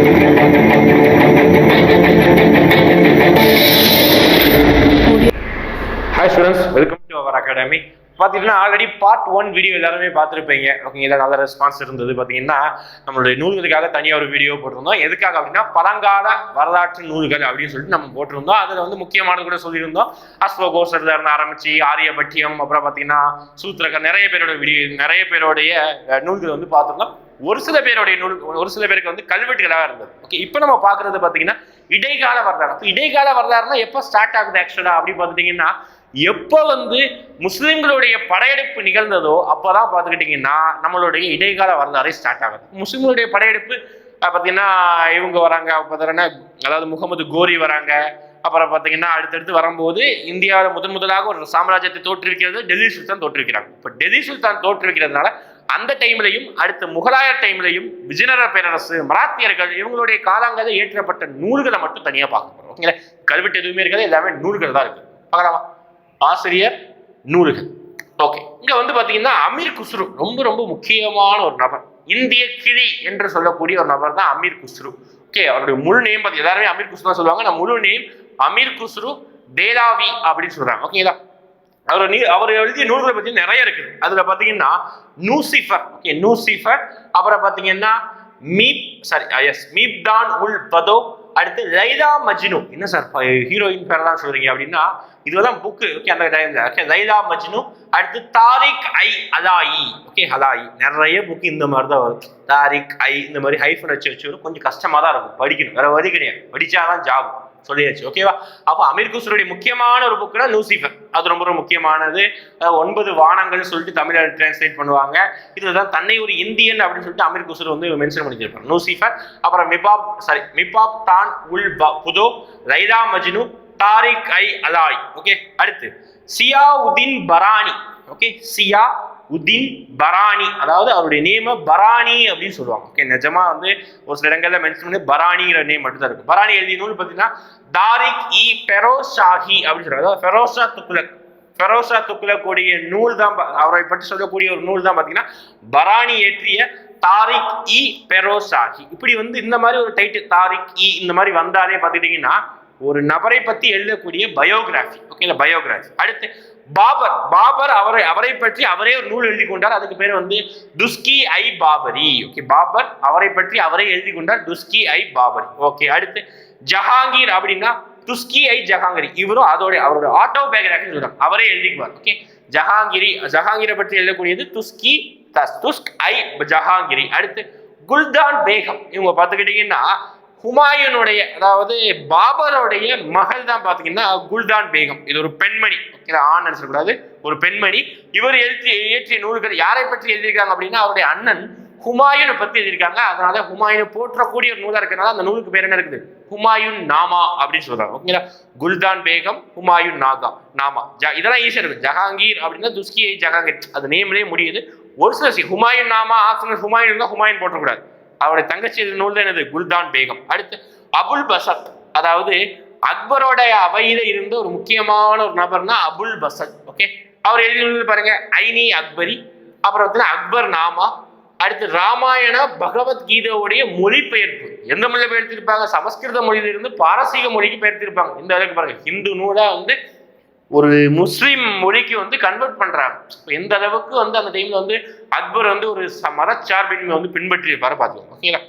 Hi students, welcome to our academy. பார்த்தீங்கன்னா already part 1 video எல்லாருமே பார்த்துருப்பீங்க. ஓகேங்களா, நல்ல ரெஸ்பான்ஸ் இருந்தது. பார்த்தீங்கன்னா நம்மளுடைய நூல்களுக்காக தனியாக ஒரு வீடியோ போட்டிருந்தோம். எதுக்காக அப்படின்னா பழங்கால வரலாற்று நூல்கள் அப்படின்னு சொல்லிட்டு நம்ம போட்டிருந்தோம். அதில் வந்து முக்கியமானது கூட சொல்லியிருந்தோம். அஸ்வகோசர்ல இருந்து ஆரம்பிச்சு ஆரியபட்டியம், அப்புறம் பார்த்தீங்கன்னா சூத்திரகர், நிறைய பேருடைய நூல்கள் வந்து பார்த்துருந்தோம். ஒரு சில பேருக்கு வந்து கல்வெட்டுகளாக இருந்தது. ஓகே, இப்போ நம்ம பார்க்கறது பார்த்தீங்கன்னா இடைக்கால வரலாறு. இடைக்கால வரலாறுனா எப்போ ஸ்டார்ட் ஆகுது ஆக்சுவலா அப்படின்னு பார்த்துட்டீங்கன்னா, எப்போ வந்து முஸ்லிம்களுடைய படையெடுப்பு நிகழ்ந்ததோ அப்போதான் பார்த்துக்கிட்டிங்கன்னா நம்மளுடைய இடைக்கால வரலாறு ஸ்டார்ட் ஆகுது. முஸ்லிம்களுடைய படையெடுப்பு பார்த்தீங்கன்னா இவங்க வராங்க, அதாவது முகமது கோரி வராங்க. அப்புறம் பார்த்தீங்கன்னா அடுத்தடுத்து வரும்போது இந்தியாவில் முதலாக ஒரு சாம்ராஜ்யத்தை தோற்றுவிக்கிறது டெல்லி சுல்தான் தோற்றுவிக்கிறாங்க. இப்போ டெல்லி சுல்தான் தோற்றுவிக்கிறதுனால அந்த டைம்லையும் அடுத்த முகலாயர் டைம்லையும் விஜயநகர பேரரசு, மராத்தியர்கள் இவங்களுடைய காலங்களில் ஏற்றப்பட்ட நூல்களை மட்டும் தனியாக பார்க்க போகிறோம். ஓகேங்களா, கல்வெட்டு எதுவுமே இருக்காது, எல்லாமே நூல்கள் தான் இருக்கு. பார்க்கலாமா? ஆசிரியர் நூல்கள். ஓகே, இங்க வந்து பாத்தீங்கன்னா அமீர் குஸ்ரு ரொம்ப ரொம்ப முக்கியமான ஒரு நபர். இந்திய கிளி என்று சொல்லக்கூடிய ஒரு நபர் தான் அமீர் குஸ்ரு. ஓகே, அவருடைய முழு நேம் பார்த்து எல்லாருமே அமீர் குஸ்ரு தான் சொல்லுவாங்க. நான் முழு நேம் அமீர் குஸ்ரு தேலாவி அப்படின்னு சொல்றாங்க. ஓகேங்களா, அவர் எழுதிய நூல்களை பத்தி நிறைய இருக்குது. அதுல பாத்தீங்கன்னா நூசிஃபர், ஓகே நூசிஃபர், அப்புறம் பாத்தீங்கன்னா மீப்தான் உல் பதோ, அடுத்து லைலா மஜ்னு. என்ன சார் ஹீரோயின் பேர் தான் சொல்றீங்க அப்படின்னா, இதுவெல்லாம் புக்கு. ஓகே, அந்த டைம்ல ஓகே லைலா மஜ்னு, அடுத்து தாரிக் ஐ அலாயி. ஓகே, அலாயி நிறைய புக்கு இந்த மாதிரி தான் வரும். தாரிக் ஐ இந்த மாதிரி ஹைஃபன் வச்சு வரும். கொஞ்சம் கஷ்டமா தான் இருக்கும் படிக்கணும், வேற வழி கிடையாது. படிச்சாதான் ஜாப் சொல்லியாச்சு. ஓகேவா? அப்போ அமீர் குஸ்ருடைய முக்கியமான ஒரு புக்குனா நூசிஃபர். அது ரொம்ப ரொம்ப முக்கியமானது. 9 வானங்கள் சொல்லிட்டு தமிழ டிரான்ஸ்லேட் பண்ணுவாங்க. இதுதான் தன்னை ஒரு இந்தியன் அப்படின்னு சொல்லிட்டு அமீர் குஸ்ரு வந்து மென்ஷன் பண்ணியிருப்பாங்க. நூசிஃபர், அப்புறம் மிபாப் தான் உல் புதோ, லைலா மஜ்னு, தாரிக் ஐ அலாய். ஓகே, அடுத்து சியாவுதீன் பரானி. ஓகே, சியாவுதீன் பரானி, அதாவது அவருடைய நேம பரானி அப்படின்னு சொல்லுவாங்க. ஓகே, நிஜமா வந்து ஒரு சில இடங்கள்ல மென்ஷன் பண்ணி பரானிங்கிற நேம் மட்டும் தான் இருக்கு. பரானி எழுதிய நூல் பார்த்தீங்கன்னா தாரிக் இ பெரோஷாஹி அப்படின்னு சொல்றாங்க. அதாவது ஃபெரோஷா துக்ளக் உடைய நூல் தான், அவரை பற்றி சொல்லக்கூடிய ஒரு நூல் தான் பார்த்தீங்கன்னா பரானி ஏற்றிய தாரிக் இ பெரோஷாஹி. இப்படி வந்து இந்த மாதிரி ஒரு டைட்டில் தாரிக் இ இந்த மாதிரி வந்தாலே பார்த்துக்கிட்டீங்கன்னா ஒரு நபரை பத்தி எழுதக்கூடிய பயோகிராஃபி. ஓகேங்களா, பயோகிராஃபி. அடுத்து பாபர் அவரை பற்றி அவரே ஒரு நூல் எழுதி கொண்டார். அதுக்கு பேர் வந்து துஸ்கி ஐ பாபரி. ஓகே, பாபர் அவரை பற்றி அவரே எழுதி கொண்டார், துஸ்கி ஐ பாபரி. ஓகே, அடுத்து ஜஹாங்கீர் அப்படின்னா துஸ்கி ஐ ஜஹாங்கரி. இவரும் அவரோட ஆட்டோ பயோகிராஃபி சொல்றாங்க, அவரே எழுதிக்குவார். ஓகே, ஜஹாங்கீரை பற்றி எழுதக்கூடியது துஸ்க் ஐ ஜஹாங்கிரி. அடுத்து குல்தான் பேகம். இவங்க பார்த்துக்கிட்டீங்கன்னா ஹுமாயூனுடைய, அதாவது பாபருடைய மகள் தான் பாத்தீங்கன்னா குல்தான் பேகம். இது ஒரு பெண்மணி. ஆண் நினைச்சக்கூடாது, ஒரு பெண்மணி. இவர் இயற்றிய நூல்கள் யாரை பற்றி எழுதியிருக்காங்க அப்படின்னா அவருடைய அண்ணன் ஹுமாயூனை பத்தி எழுதியிருக்காங்க. அதனால ஹுமாயூனை போற்றக்கூடிய ஒரு நூலா இருக்கிறனால அந்த நூலுக்கு பேர் என்ன இருக்குது, ஹுமாயூன் நாமா அப்படின்னு சொல்றாங்க. ஓகேங்களா, குல்தான் பேகம், ஹுமாயூன் நாமா. இதெல்லாம் ஈஸியா இருக்கு. ஜஹாங்கீர் அப்படின்னா துஸ்கி ஜஹாங்கீர், அது நேம்லயே முடியுது. ஒரு சில ஹுமாயூன் நாமா ஆப்ஷனல் ஹுமாயூன் தான், ஹுமாயூன் போட்டக்கூடாது. அவருடைய தங்கச்சி நூல் தான் என்னது, குல்தான் பேகம். அடுத்து அபுல் பசத், அதாவது அக்பரோட அவையில இருந்த ஒரு முக்கியமான ஒரு நபர்னா அபுல் பசத். ஓகே, அவர் எழுதி பாருங்க ஐனி அக்பரி, அப்புறம் வந்து அக்பர் நாமா. அடுத்து ராமாயண பகவத்கீதையுடைய மொழிபெயர்ப்பு எந்த மொழியில பெயர்த்திருப்பாங்க, சமஸ்கிருத மொழியிலிருந்து பாரசீக மொழிக்கு பெயர்த்திருப்பாங்க. இந்த அளவுக்கு பாருங்க, ஹிந்து நூலா வந்து ஒரு முஸ்லீம் மொழிக்கு வந்து கன்வெர்ட் பண்றாங்க. எந்த அளவுக்கு வந்து அந்த டைம்ல வந்து அக்பர் வந்து ஒரு மதச்சார்பின்மை வந்து பின்பற்றி இருப்பாரு பாத்துக்கோங்க. ஓகேங்களா,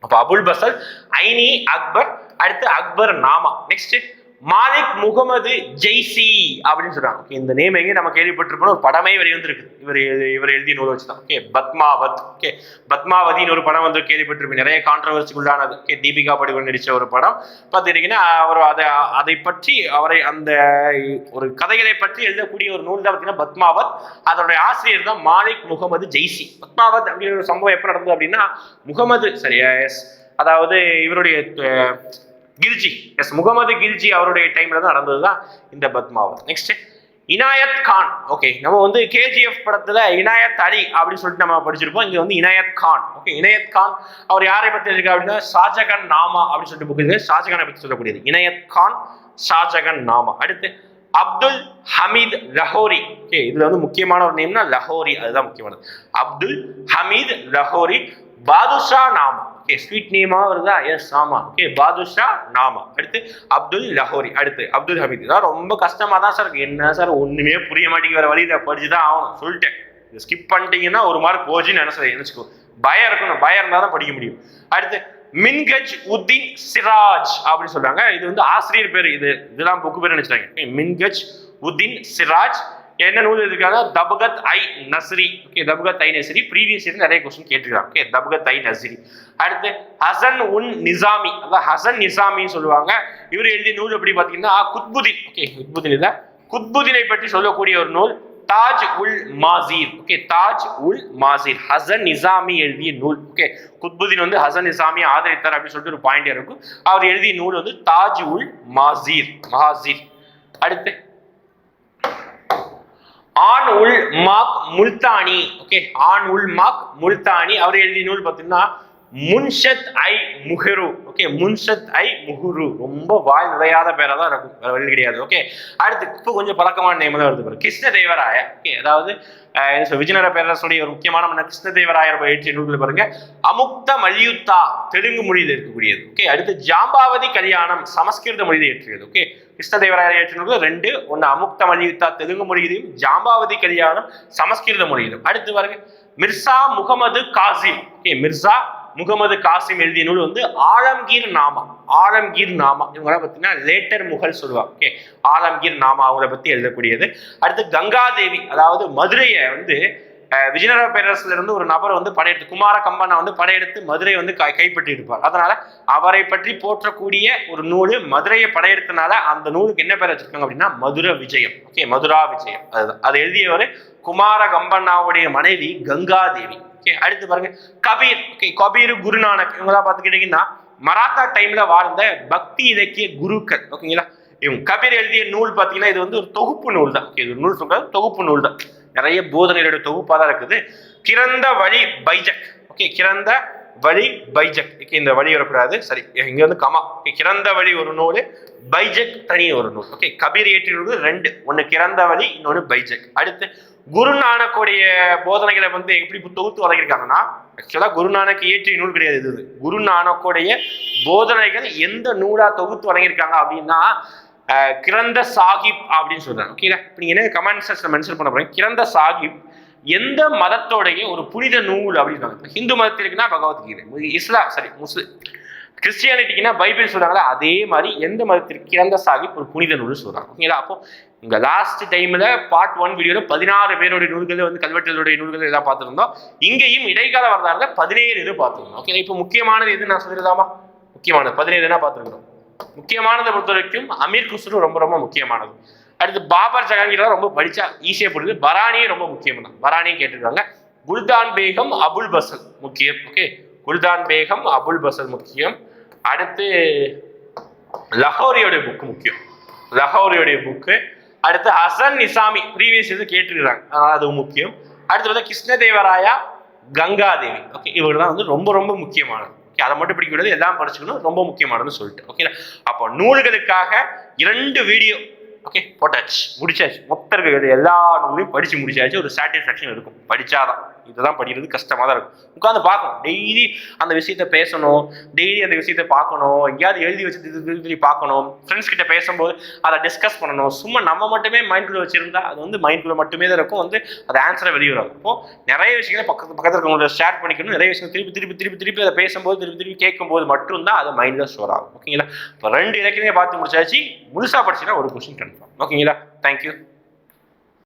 அப்ப அபுல் பசல், ஐனி அக்பர், அடுத்து அக்பர் நாமா. நெக்ஸ்ட் மாலிக் முகமது ஜெய்சி அப்படின்னு சொல்றாங்க. இந்த நேம் எங்க நம்ம கேள்விப்பட்டிருப்போம், ஒரு படமே வெளிவந்திருக்கு இவர் எழுதிய நூல் வச்சுதான். ஓகே, பத்மாவத். ஓகே, பத்மாவதின்னு ஒரு படம் வந்து கேள்விப்பட்டிருப்பேன், நிறைய கான்ட்ரவர்சிக்குள்ளானது. ஓகே, தீபிகா படுகோன் நடிச்ச ஒரு படம். பார்த்துட்டீங்கன்னா அவர் அதை பற்றி அந்த ஒரு கதைகளை பற்றி எழுதக்கூடிய ஒரு நூல் தான் பார்த்தீங்கன்னா பத்மாவத். அதனுடைய ஆசிரியர் தான் மாலிக் முகமது ஜெய்சி. பத்மாவத் அப்படிங்கிற ஒரு சம்பவம் எப்போ நடந்தது அப்படின்னா முகமது அதாவது இவருடைய முகமது கில்ஜி அவருடைய டைம்ல தான் நடந்ததுதான் இந்த பத்மாவத். நெக்ஸ்ட் இனாயத் கான். ஓகே, நம்ம வந்து கேஜிஎஃப் படத்துல இனாயத் அலி அப்படின்னு சொல்லிட்டு நம்ம படிச்சிருப்போம். இங்க வந்து இனாயத் கான். ஓகே, இனாயத் கான் அவர் யாரை பத்தி இருக்கா அப்படின்னா ஷாஜகான் நாமா அப்படின்னு சொல்லிட்டு புக் இருக்கு. ஷாஜகானை பத்தி சொல்லக்கூடியது இனாயத் கான், ஷாஜகான் நாமா. அடுத்து அப்துல் ஹமீத் லஹோரி. ஓகே, இதுல வந்து முக்கியமான ஒரு நேம்னா லஹோரி, அதுதான் முக்கியமானது. அப்துல் ஹமீத் லஹோரி, பாதுஷா நாமா. ஓகே ஸ்வீட் நேமா வருதா? எஸ் ஆமா. ஓகே பாதுஷா நாமா. அடுத்து அப்துல் லஹோரி. அடுத்து அப்துல் ஹமீத். இதெல்லாம் ரொம்ப கஷ்டமா தான் சார் இருக்கு. என்ன சார் ஒண்ணுமே புரிய மாட்டேங்கிற வர வழி இதை படிச்சுதான் ஆகணும் சொல்லிட்டேன். இதை ஸ்கிப் பண்ணிட்டீங்கன்னா ஒரு மார்க் போச்சுன்னு நினைச்சுக்கோ. பயம் இருக்கணும், பயம் இருந்தால் தான் படிக்க முடியும். அடுத்து மின்கஜ் உத்தீன் சிராஜ் அப்படின்னு சொல்றாங்க. இது வந்து ஆசிரியர் பேர். இதெல்லாம் புக்கு பேர் நினைச்சாங்க. மின்கஜ் உத்தீன் சிராஜ் என்ன நூல் எழுதிருக்காங்க? தபகத் ஐ நஸ்ரி. ஓகே தபகத் ஐ நஸ்ரி. ப்ரீவியஸ் இயர் நிறைய கொஸ்டின் கேட்டிருக்காங்க. ஓகே தபகத் ஐ நஸ்ரி. அடுத்து ஹசன் உன் நிசாமி, அதான் ஹசன் நிசாமின்னு சொல்லுவாங்க. இவர் எழுதிய நூல் எப்படி பார்த்தீங்கன்னா குத்புதீன். ஓகே குத்புதீன் இல்ல, குத்புதீனை பற்றி சொல்லக்கூடிய ஒரு நூல் தாஜ் உல் மாசீர். ஓகே தாஜ் உல் மாசீர் ஹசன் நிசாமி எழுதிய நூல். ஓகே குத்புதீன் வந்து ஹசன் நிசாமி ஆதரித்தார் அப்படின்னு சொல்லிட்டு ஒரு பாயிண்ட் இருக்கும். அவர் எழுதிய நூல் வந்து தாஜ் உல் மாசீர் மஹாசீர். அடுத்து ஆன் உல் மாக் முல்தானி. ஓகே ஆன் உல் மாக் முல்தானி அவர் எழுதிய நூல் பார்த்தீங்கன்னா முன்ஷத் ஐ முஹரு. ஓகே முன்ஷத் ஐ முஹுரு. ரொம்ப வாய் நுழையாத பேரா தான் இருக்கும், வேற வழி கிடையாது. ஓகே அடுத்து இப்போ கொஞ்சம் பழக்கமான நேம் தான் வருது பாரு, கிருஷ்ணதேவராய. ஓகே அதாவது விஜயநகர பேரரசுடைய ஒரு முக்கியமான மன்னர் கிருஷ்ணதேவராயர் எழுதிய நூல்கள் பாருங்க. அமுக்த மல்யுத்தா தெலுங்கு மொழியில் இருக்கக்கூடியது. ஓகே அடுத்து ஜாம்பாவதி கல்யாணம் சமஸ்கிருத மொழியில் ஏற்றியது. ஓகே கிருஷ்ணதேவராயர் ஏற்றிய நூல்கள் ரெண்டு, ஒன்று அமுக்த மல்யுத்தா தெலுங்கு மொழியிலும் ஜாம்பாவதி கல்யாணம் சமஸ்கிருத மொழியிலும். அடுத்து பாருங்க மிர்சா முகமது காசிம். ஓகே மிர்சா முகமது காசிம் எழுதிய நூல் வந்து ஆலம்கீர் நாமா. ஆலம்கீர் நாமா இவங்க பார்த்தீங்கன்னா லேட்டர் முகல் சொல்லுவாங்க. ஓகே ஆலம்கீர் நாமா அவங்கள பத்தி எழுதக்கூடியது. அடுத்து கங்காதேவி, அதாவது மதுரையை வந்து விஜயநகர பேரரசுல இருந்து ஒரு நபர் வந்து படையெடுத்து குமார கம்பனா வந்து படையெடுத்து மதுரை வந்து கைப்பற்றி இருப்பார். அதனால அவரை பற்றி போற்றக்கூடிய ஒரு நூல் மதுரையை படையெடுத்தனால அந்த நூலுக்கு என்ன பேர் வச்சிருக்காங்க அப்படின்னா மதுரை விஜயம். ஓகே மதுரா விஜயம். அதுதான் அதை எழுதியவர் குமார கம்பனாவுடைய மனைவி கங்காதேவி. ஓகே அடுத்து பாருங்க கபீர். ஓகே கபீர் குருநானக் இவங்களா பார்த்துக்கிட்டீங்கன்னா மராத்தா டைம்ல வாழ்ந்த பக்தி இலக்கிய குருக்கள். ஓகேங்களா இவங்க கபீர் எழுதிய நூல் பார்த்தீங்கன்னா இது வந்து ஒரு தொகுப்பு நூல் தான். ஓகே இது நூல் சொல்றது தொகுப்பு நூல் தான், நிறைய போதனைகளுடைய தொகுப்பாக தான் இருக்குது. கிரந்த வழி பைஜக். ஓகே கிரந்த வழி பைஜக். ஓகே இந்த வழி வரக்கூடாது, சரி இங்க வந்து கமா. கிரந்த வழி ஒரு நூல், பைஜக் தனி ஒரு நூல். ஓகே கபீர் ஏற்றிய நூல் ரெண்டு, ஒன்னு கிரந்த வழி இன்னொன்னு பைஜக். அடுத்து குருநானக்குடைய போதனைகளை வந்து எப்படி தொகுத்து வழங்கியிருக்காங்கன்னா ஆக்சுவலா குருநானக் இயற்றிய நூல் கிடையாது இது. குருநானக்குடைய போதனைகள் எந்த நூலா தொகுத்து வழங்கியிருக்காங்க அப்படின்னா கிரந்த சாஹிப் அப்படின்னு சொல்றாங்க. ஓகேங்களா இப்போ நீங்க என்ன கமெண்ட் செக்ஷன்ல மென்ஷன் பண்ண போறீங்க. கிரந்த சாஹிப் எந்த மதத்தோடைய ஒரு புனித நூல் அப்படின்னு. ஹிந்து மதத்திற்குன்னா பகவத்கீதை, இஸ்லாம் சரி முஸ்லிம் கிறிஸ்டியானிட்டிக்குன்னா பைபிள் சொல்றாங்களா அதே மாதிரி எந்த மதத்திற்கு கிரந்த சாஹிப் ஒரு புனித நூல் சொல்றாங்க. ஓகேங்களா அப்போ இங்க லாஸ்ட் டைம்ல பார்ட் 1 வீடியோல 16 பேருடைய நூல்கள் வந்து கல்வெட்டுகளுடைய நூல்கள் எல்லாம் பார்த்துருந்தோம். இங்கேயும் இடைக்கால வரலாறுல 17 இது பார்த்துருந்தோம். ஓகே இப்போ முக்கியமானது எது நான் சொல்லிருந்தாமா? முக்கியமானது 17 என்ன பார்த்துருக்கோம். முக்கியமானதை பொறுத்த வரைக்கும் அமீர் குஸ்ரு ரொம்ப ரொம்ப முக்கியமானது. அடுத்து பாபர் ஜஹாங்கீர் ரொம்ப படிச்சா ஈஸியா புரியுது. பரானியும் ரொம்ப முக்கியம் தான், பரானியும் கேட்டிருக்காங்க. குல்தான் பேகம் அபுல் பசல் முக்கியம். ஓகே குல்தான் பேகம் அபுல் பசல் முக்கியம். அடுத்து லஹோரியோடைய புக்கு முக்கியம், லஹோரியோடைய புக்கு. அடுத்து ஹசன் நிசாமி ப்ரீவியஸ் இது கேட்டிருக்காங்க, அது முக்கியம். அடுத்து வந்து கிருஷ்ணதேவராயா கங்காதேவி. ஓகே இவங்க தான் வந்து ரொம்ப ரொம்ப முக்கியமானது. ஓகே அதை மட்டும் படிக்க கூடாது, எல்லாம் படிச்சுக்கணும், ரொம்ப முக்கியமானதுன்னு சொல்லிட்டு. ஓகே அப்போ நூல்களுக்காக 2 வீடியோ ஓகே போட்டாச்சு, முடிச்சாச்சு. மொத்த எல்லா நூலையும் படிச்சு முடிச்சாச்சு. ஒரு சாட்டிஸ்ஃபேக்ஷன் இருக்கும் படிச்சாதான். இதுதான் படிக்கிறது கஷ்டமா தான் இருக்கும். உட்காந்து பார்க்கணும், டெய்லி அந்த விஷயத்த பேசணும், டெய்லி அந்த விஷயத்த பார்க்கணும், எங்கேயாவது எழுதி வச்சு பார்க்கணும், ஃப்ரெண்ட்ஸ் கிட்ட பேசும்போது அதை டிஸ்கஸ் பண்ணணும். சும்மா நம்ம மட்டுமே மைண்ட்குள்ள வச்சிருந்தா அது வந்து மைண்ட்குள்ள மட்டுமே தான் இருக்கும், வந்து அது ஆன்சரை வெளியே வரும். அப்போ நிறைய விஷயங்களை பக்கத்தில் இருக்கவங்களோட ஷேர் பண்ணிக்கணும். நிறைய விஷயம் திருப்பி அதை பேசும்போது திருப்பி கேட்கும்போது மட்டும்தான் அது மைண்ட்ல ஸ்டோர் ஆகும். ஓகேங்களா இப்போ 2 இலக்கியமே பார்த்து முடிச்சாச்சு. முழுசா படிச்சுன்னா ஒரு கொஸ்டின் கன்ஃபார்ம். ஓகேங்களா தேங்க்யூ.